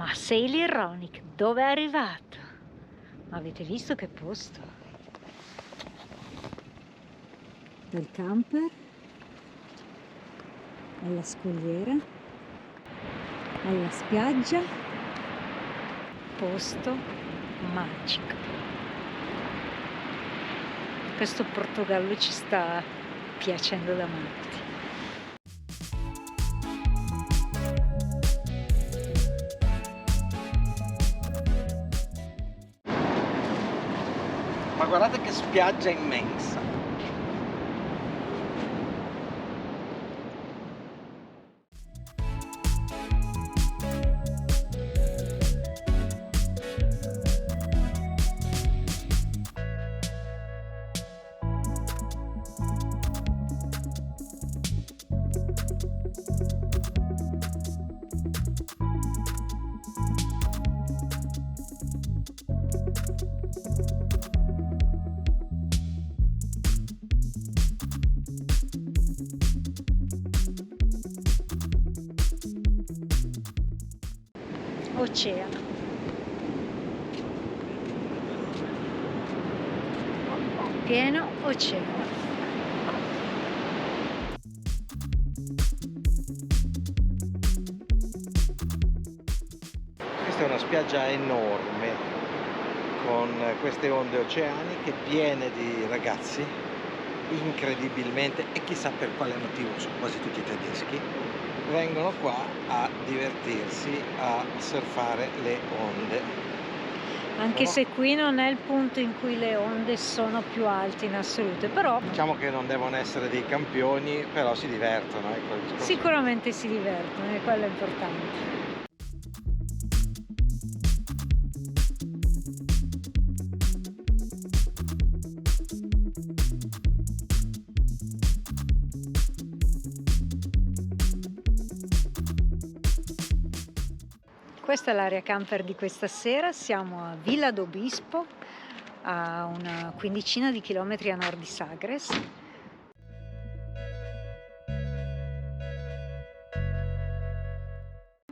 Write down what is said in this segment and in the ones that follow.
Ma Sejl Ironic, dove è arrivato? Ma avete visto che posto? Dal camper alla scogliera, alla spiaggia, posto magico. Questo Portogallo ci sta piacendo da matti. Ma guardate che spiaggia immensa! Oceano. Pieno oceano. Questa è una spiaggia enorme con queste onde oceaniche piene di ragazzi, incredibilmente, e chissà per quale motivo, sono quasi tutti tedeschi, vengono qua a divertirsi, a surfare le onde. Anche se qui non è il punto in cui le onde sono più alte in assoluto, però Diciamo che non devono essere dei campioni, però si divertono, ecco il discorso. sicuramente si divertono e quello è importante. Questa è l'area camper di questa sera, siamo a Vila do Bispo, a una quindicina di chilometri a nord di Sagres.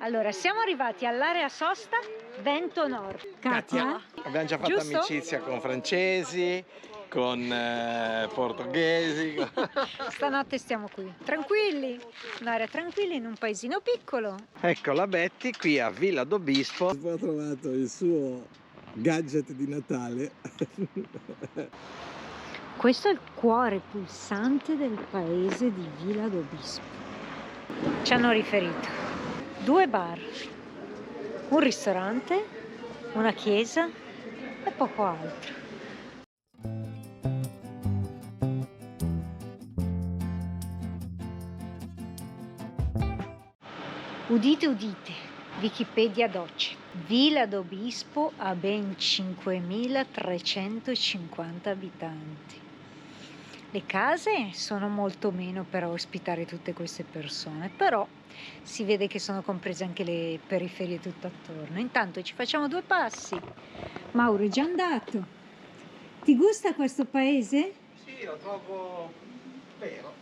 Allora, siamo arrivati all'area sosta, vento nord. Katia? Abbiamo già fatto Giusto? amicizia con francesi, con portoghesi. Stanotte stiamo qui, tranquilli, un'area tranquilla in un paesino piccolo. Ecco la Betty qui a Vila do Bispo. Ha trovato il suo gadget di Natale. Questo è il cuore pulsante del paese di Vila do Bispo. Ci hanno riferito 2 bar, un ristorante, una chiesa e poco altro. Udite, udite, Wikipedia Doce. Vila do Bispo ha ben 5.350 abitanti. Le case sono molto meno per ospitare tutte queste persone, però si vede che sono comprese anche le periferie tutto attorno. Intanto ci facciamo 2 passi. Mauro è già andato. Ti gusta questo paese? Sì, lo trovo vero.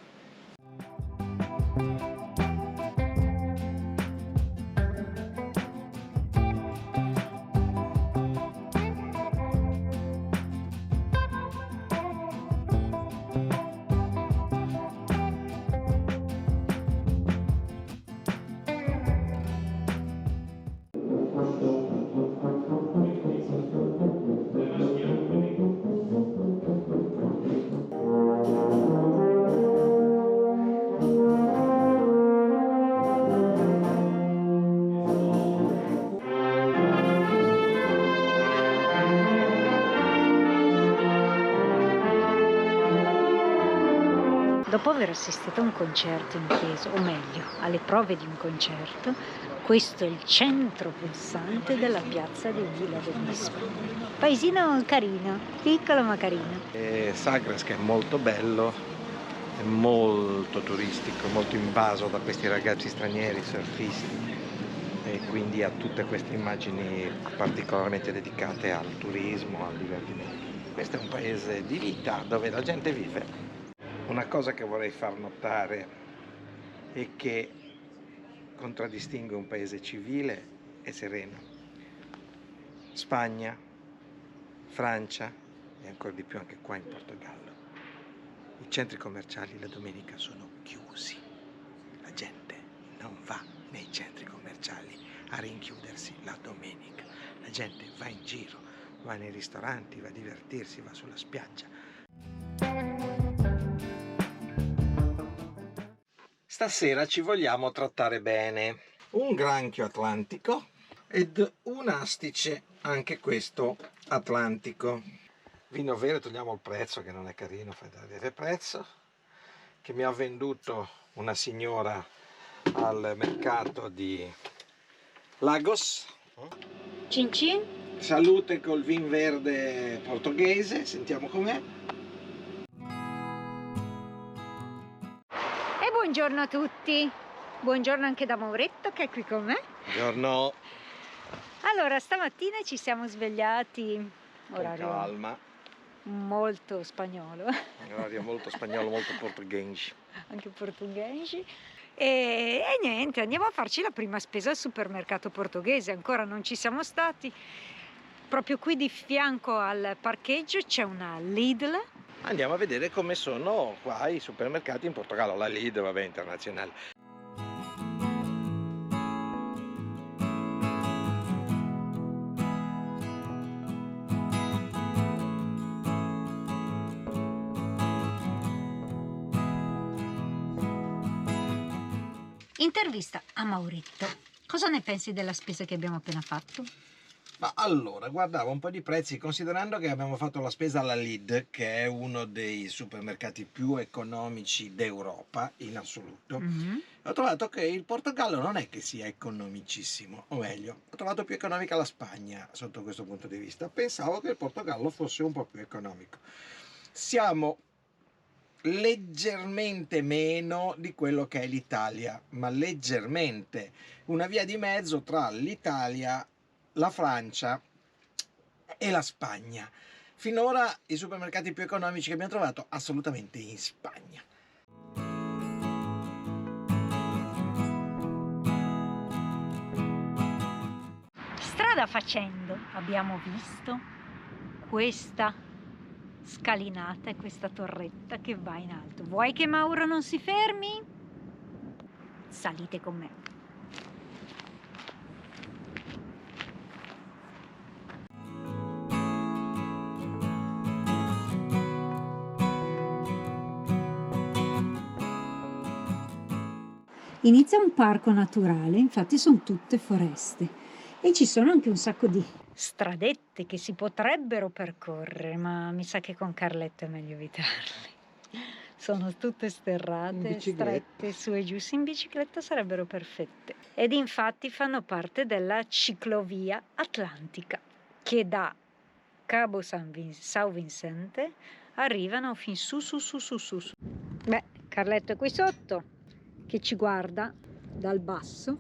Dopo aver assistito a un concerto in chiesa, o meglio, alle prove di un concerto, questo è il centro pulsante della piazza di Vila do Bispo. Paesino carino, piccolo ma carino. Sagres, che è molto bello, è molto turistico, molto invaso da questi ragazzi stranieri surfisti, e quindi ha tutte queste immagini particolarmente dedicate al turismo, al divertimento. Questo è un paese di vita dove la gente vive. Una cosa che vorrei far notare e che contraddistingue un paese civile e sereno. Spagna, Francia e ancora di più anche qua in Portogallo. I centri commerciali la domenica sono chiusi. La gente non va nei centri commerciali a rinchiudersi la domenica. La gente va in giro, va nei ristoranti, va a divertirsi, va sulla spiaggia. Stasera ci vogliamo trattare bene. Un granchio atlantico ed un astice, anche questo atlantico. Vino vero, togliamo il prezzo che non è carino, fai da vedere il prezzo, che mi ha venduto una signora al mercato di Lagos. Cin cin. Salute col vin verde portoghese, sentiamo com'è. E buongiorno a tutti. Buongiorno anche da Mauretto che è qui con me. Buongiorno. Allora, stamattina ci siamo svegliati, Con orario calma, molto spagnolo, un orario molto spagnolo, molto portoghese. anche portoghese. E niente, andiamo a farci la prima spesa al supermercato portoghese, ancora non ci siamo stati. Proprio qui di fianco al parcheggio c'è una Lidl. Andiamo a vedere come sono qua i supermercati in Portogallo. La Lidl, vabbè, internazionale. Intervista a Mauretto. Cosa ne pensi della spesa che abbiamo appena fatto? Ma allora, guardavo un po' di prezzi, considerando che abbiamo fatto la spesa alla Lidl, che è uno dei supermercati più economici d'Europa in assoluto. Ho trovato che il Portogallo non è che sia economicissimo, o meglio, ho trovato più economica la Spagna sotto questo punto di vista. Pensavo che il Portogallo fosse un po' più economico. Siamo leggermente meno di quello che è l'Italia, ma leggermente, una via di mezzo tra l'Italia, la Francia e la Spagna. Finora i supermercati più economici che abbiamo trovato assolutamente in Spagna. Strada facendo abbiamo visto questa scalinata e questa torretta che va in alto. Vuoi che Mauro non si fermi? Salite con me. Inizia un parco naturale, infatti sono tutte foreste e ci sono anche un sacco di stradette che si potrebbero percorrere, ma mi sa che con Carletto è meglio evitarle. Sono tutte In sterrate, bicicletta. strette su e giù, sì, in bicicletta sarebbero perfette. Ed infatti fanno parte della ciclovia atlantica che da Cabo San Vicente arrivano fin su. Beh, Carletto è qui sotto che ci guarda dal basso.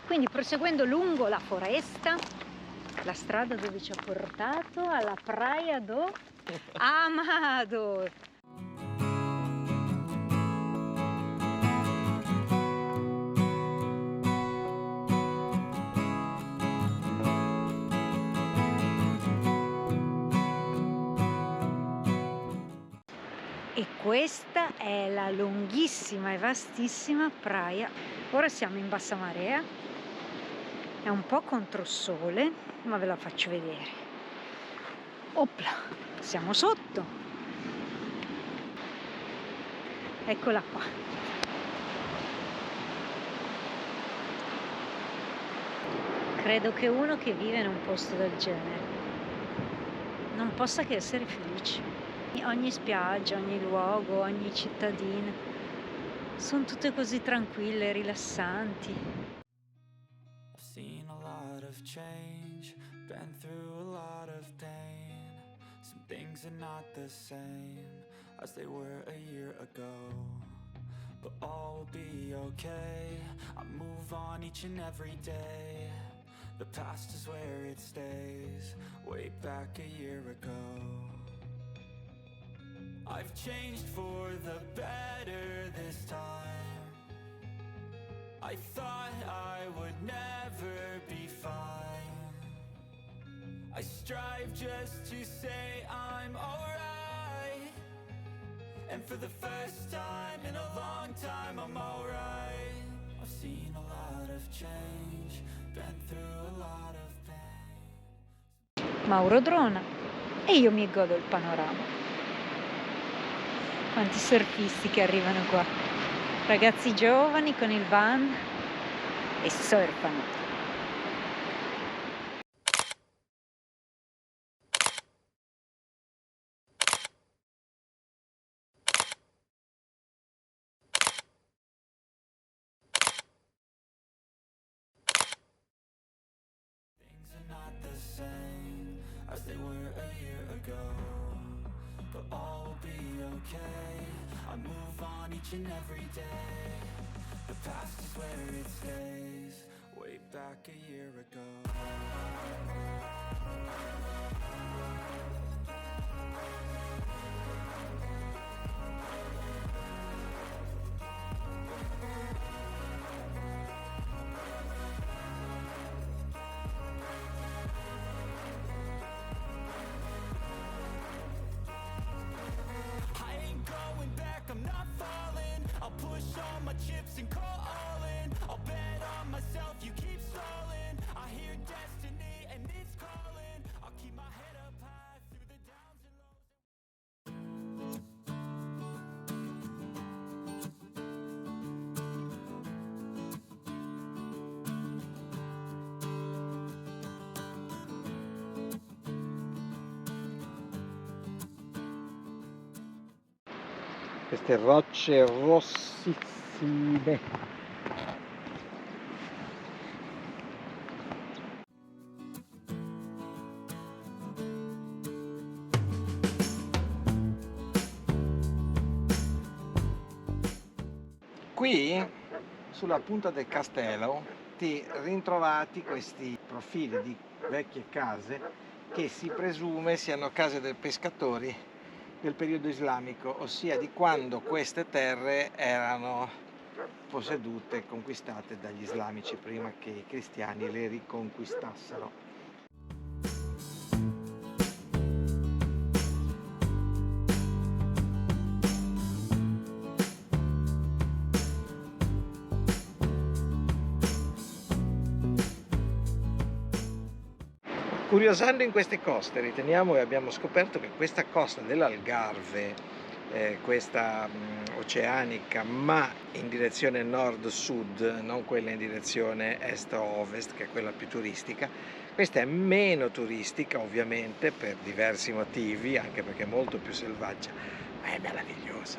Quindi proseguendo lungo la foresta, la strada dove ci ha portato alla Praia do Amado. E questa è la lunghissima e vastissima Praia. Ora siamo in bassa marea, è un po' controsole, ma ve la faccio vedere. Opla, siamo sotto. Eccola qua. Credo che uno che vive in un posto del genere non possa che essere felice. Ogni spiaggia, ogni luogo, ogni cittadina sono tutte così tranquille, rilassanti. I've seen a lot of change, been through a lot of pain. Some things are not the same as they were a year ago, but all will be okay. I move on each and every day. The past is where it stays, way back a year ago. I've changed for the better this time. I thought I would never be fine. I strive just to say I'm alright. And for the first time in a long time I'm alright. I've seen a lot of change, been through a lot of pain. Mauro drona e io mi godo il panorama. Quanti surfisti che arrivano qua, ragazzi giovani con il van e surfano. Things are not the same as they were a year ago, but all will be okay. I move on each and every day. The past is where it stays, way back a year ago. I'm not falling, I'll push all my chips and call all in. I'll bet on myself, you keep stalling. I hear destiny and it's calling. I'll keep my head up high through the downs and lows. Queste rocce rossissime. Qui, sulla punta del castello, ti ritrovati questi profili di vecchie case che si presume siano case dei pescatori del periodo islamico, ossia di quando queste terre erano possedute e conquistate dagli islamici prima che i cristiani le riconquistassero. Curiosando in queste coste riteniamo e abbiamo scoperto che questa costa dell'Algarve, questa oceanica ma in direzione nord-sud, non quella in direzione est-ovest che è quella più turistica, questa è meno turistica ovviamente per diversi motivi, anche perché è molto più selvaggia, ma è meravigliosa.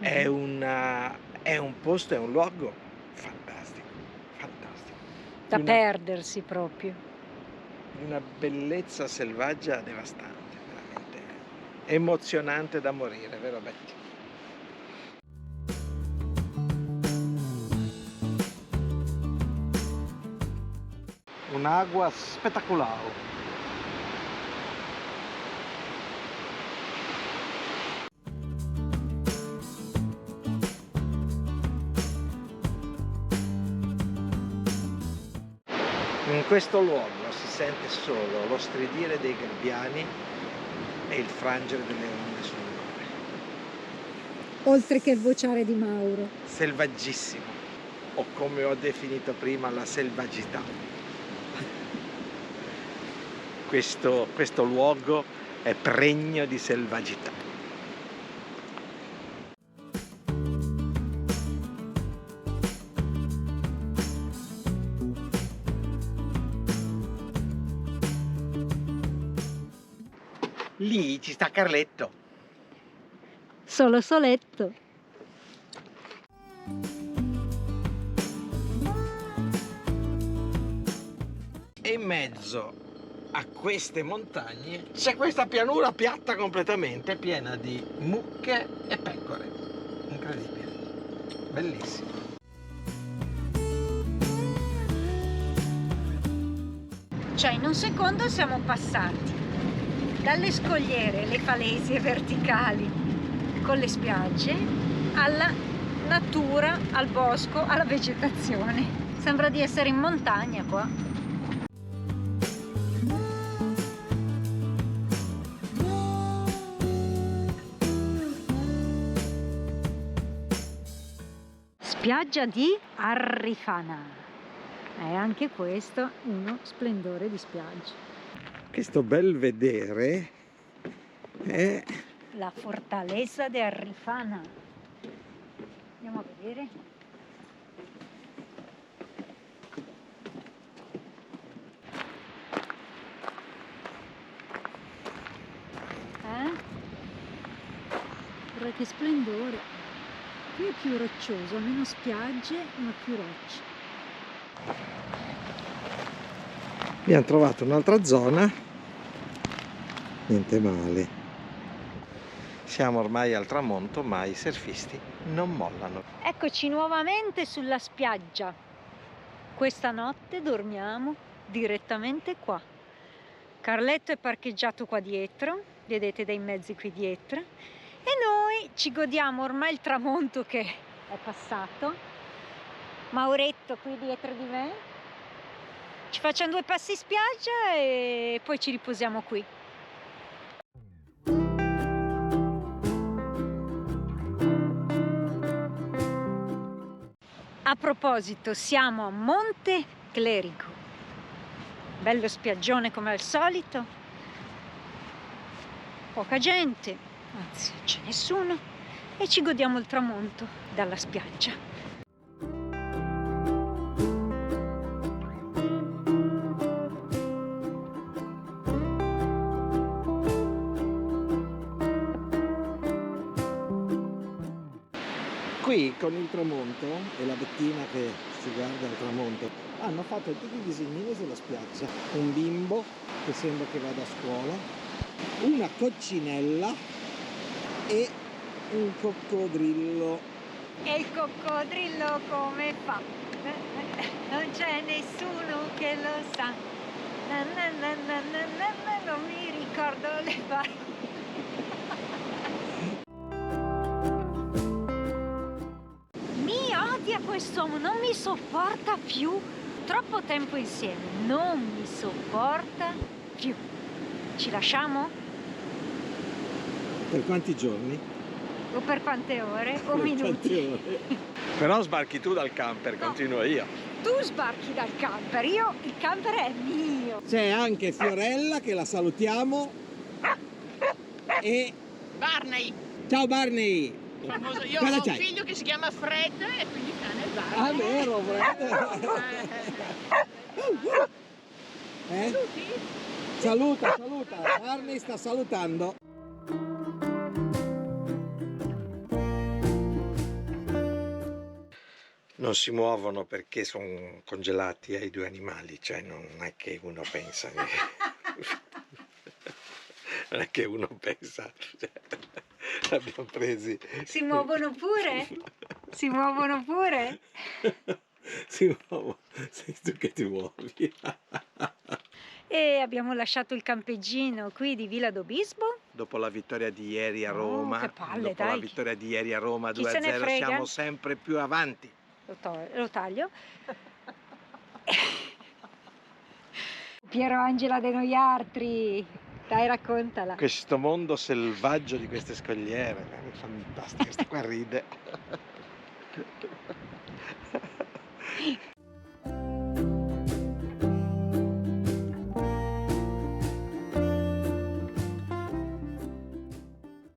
È un posto, è un luogo fantastico, fantastico. Da perdersi proprio. Di una bellezza selvaggia devastante, veramente emozionante da morire, vero Betty? Un'acqua spettacolare. In questo luogo si sente solo lo stridire dei gabbiani e il frangere delle onde sul mare. Oltre che il vociare di Mauro. Selvaggissimo, o come ho definito prima, la selvagità. Questo luogo è pregno di selvagità. Lì ci sta Carletto. Solo soletto. E in mezzo a queste montagne c'è questa pianura piatta completamente, piena di mucche e pecore. Incredibile, bellissimo. Cioè in un secondo siamo passati dalle scogliere, le falesie verticali, con le spiagge, alla natura, al bosco, alla vegetazione. Sembra di essere in montagna qua. Spiaggia di Arrifana. E anche questo uno splendore di spiaggia. Questo bel vedere è La fortaleza di Arrifana. Andiamo a vedere. Guarda che splendore. Qui è più roccioso, meno spiagge ma più rocce. abbiamo trovato un'altra zona, niente male. Siamo ormai al tramonto, ma i surfisti non mollano. Eccoci nuovamente sulla spiaggia. Questa notte dormiamo direttamente qua. Carletto è parcheggiato qua dietro, vedete dei mezzi qui dietro, e noi ci godiamo ormai il tramonto che è passato. Mauretto qui dietro di me. Ci facciamo 2 passi in spiaggia e poi ci riposiamo qui. A proposito, siamo a Monte Clerico, bello spiaggione come al solito, poca gente, anzi non c'è nessuno, e ci godiamo il tramonto dalla spiaggia. Qui con il tramonto e la vettina che si guarda il tramonto hanno fatto tutti i disegnini sulla spiaggia. Un bimbo che sembra che vada a scuola, una coccinella e un coccodrillo. E il coccodrillo come fa? Non c'è nessuno che lo sa. Non mi ricordo le parole. Quest'uomo non mi sopporta più, troppo tempo insieme, non mi sopporta più. Ci lasciamo? Per quanti giorni? O per quante ore? O Per minuti? quante ore? Però sbarchi tu dal camper, No. continuo io. Tu sbarchi dal camper, il camper è mio. C'è anche Fiorella che la salutiamo e Barney, ciao Barney! famoso. Io Cosa ho un c'hai? figlio che si chiama Fred e quindi il cane è Barney. Ah, vero, Fred? Saluti? Saluta, Barney sta salutando. Non si muovono perché sono congelati i 2 animali, cioè non è che uno pensa che... non è che uno pensa, cioè, l'abbiamo presi. Si muovono pure? Si muovono pure? Si muovono, sei tu che ti muovi. E abbiamo lasciato il campeggino qui di Villa d'Obispo. Dopo la vittoria di ieri a Oh, Roma, che palle, dopo la dai. vittoria di ieri a Roma Chi se ne 2-0, frega? siamo sempre più avanti. Lo taglio. Piero Angela de Noiartri, dai, raccontala. Questo mondo selvaggio di queste scogliere, è fantastico, questa qua ride.